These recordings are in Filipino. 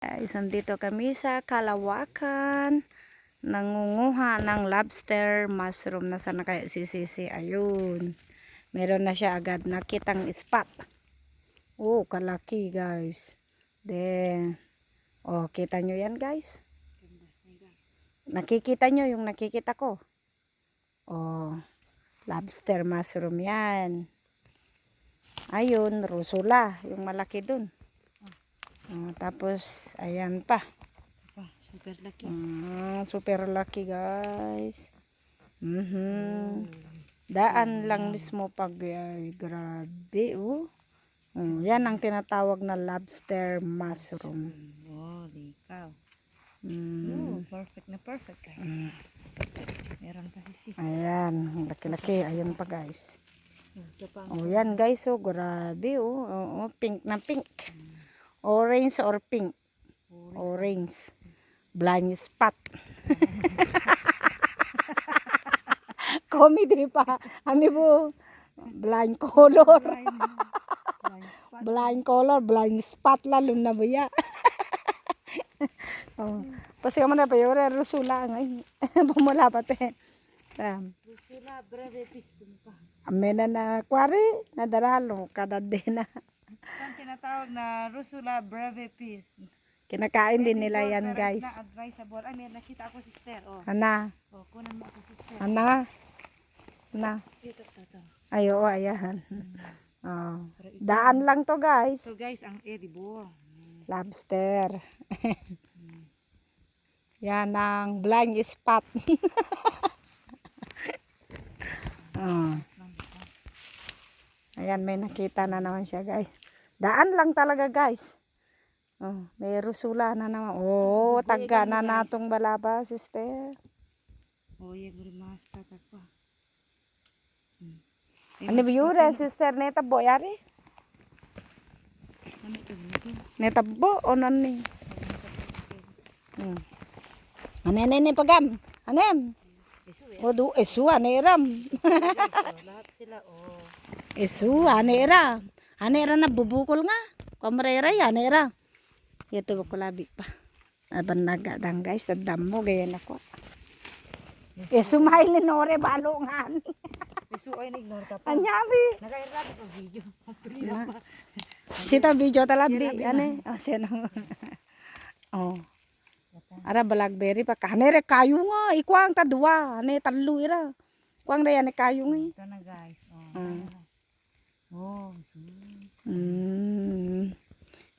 Guys, nandito kami sa Kalawakan. Nangunguha ng lobster mushroom. Nasaan na kayo si Sisi? Ayun. Meron na siya agad nakitang spot. Oh, kalaki guys. Then, oh, kita nyo yan guys? Nakikita nyo yung nakikita ko? Oh, lobster mushroom yan. Ayun, rusula. Yung malaki dun. Tapos, ayan pa. Super laki. Super laki guys. Daan lang mismo pag grabe. Yan ang tinatawag na lobster mushroom. Oh, likaw. Perfect na perfect guys. Meron pa si. Ayan, laki-laki. Ayun pa guys. Yan guys, grabe. Pink na pink. Orange or pink? Orange. Blind spot. Comedy pa. Ano po? Blind color. Blind color, blind spot lalo na ba ya? Pasi mo na pa yun, rusula ngay. Pumula pa te. Rusula brave fish pa. Amena na kwari, nadaralo, kadade na. Ang tinatawag na Rusula brave fish. Kinakain din nila yan guys. Na advisable. Ay, may nakita ako sister. Oh. Ana. Oh, kunan mo ako sister. Ana. Ana. Ito, ito. Ayo, ayan. Daan lang to guys. So guys, ang edible. Lobster. Yan ang blind spot. Ayan, may nakita na naman siya guys. Daan lang talaga guys. May rusula na naman. Tagga na natong balaba, sister. Yung rimasta pa. Ano ba yun, sister? Neta bo, yari? Neta bo, o nani? Ano pagam? Anem? Esu, aneram. Lahat sila, Esu, anera. Anera na bubukol nga. Kamreray, anera. Ito ba kulabi pa. Aban nagadang guys, sadam mo, gaya na ko. Smile ni Nore, balungan. Isu ay nag-ignore ka pa. Anyari. Naka-irap ko video. Sita video talabi. Ane? Siya na. Ara blackberry pa. Kanere kayo nga. Ikuang tadua. Ane talo ira. Kuang na yan kayo nga. Ito na guys.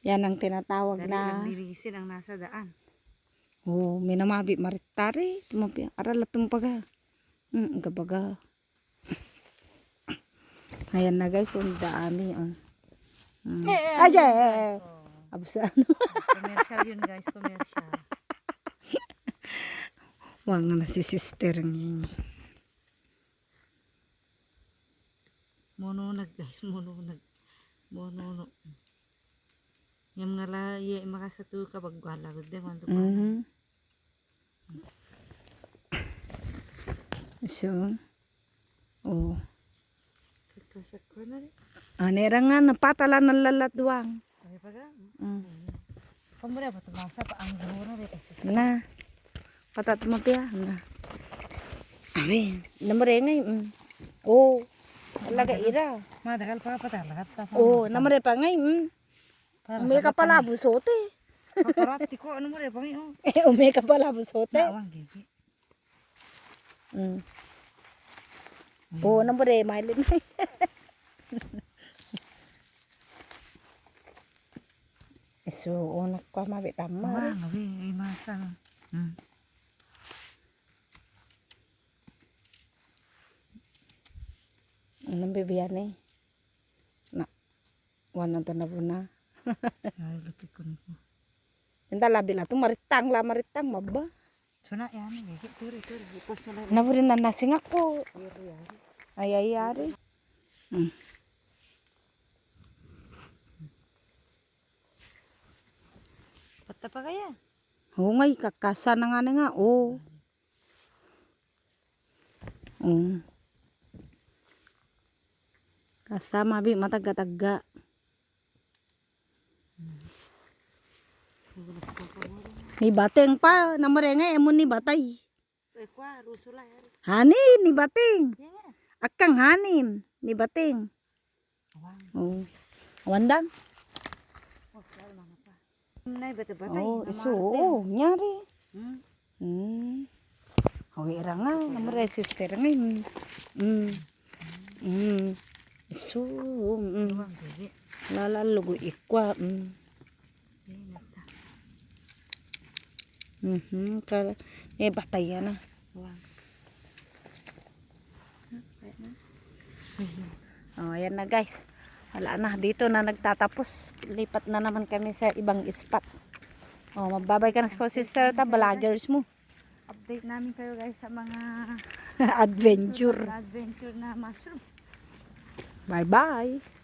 Yan ang tinatawag na. Lilisin ang nasa daan. Minamabi maritari. Tumapi. Ara latong paga. Gabaga. Ayan na guys, ang dami. Aja! Abusan. Commercial yun guys, commercial. Wang na si sister niya. Mononag guys, mononag. Yung nga la, makasatu ka bagwala. Ganda man ito pa. So, Kasak ko na rin. Anera nga, napatala ng lalatwang. Ay paga? Pamura ba ito masa pa ang guro rin. Na, patat mo piya. Na. Amin, namore ngay. Talaga ira. Madagal pa lahat pa. Namore pa ngay. Umay ka pala busote. Paparati ko, ano mo rin pangi oh. Umay ka pala busote. Nawang gigi. Namore, mailin na. So, unak ko mabitama. Ngawi, ay masa. Anong bibiyan eh? Na, wanan to na po na. Ay, lapit ko na po. Hindi labi lang ito, maritang, maba. So na, yan, turi. Ipos na lang. Naburin na nasing ako. Ay, yari. Pata pa kaya? Ngay, kakasa na nga. Kasa, mabi, mataga-taga. Ni bateng pa, namarengay emo ni batay. Kwa, rusula yan. Hani, ni bating. Yan nga. Akang hanim, ni bating. Awang. Oh. Wandang. Oh, kaya mga pa. Nay, bata-batay. Oh, iso, oh, nyari. Hmm. Hmm. Hawira nga, namare sister nga. Iso, Awang, bebe. lalalugo ikwa. Yan, nata. Batay na. Awang. Oh, ayan na guys. Wala na, dito na nagtatapos. Lipat na naman kami sa ibang spot. Oh, magbabay ka na sa sister ta, vloggers mo. Update namin kayo guys sa mga Adventure. adventure na mushroom. Bye-bye.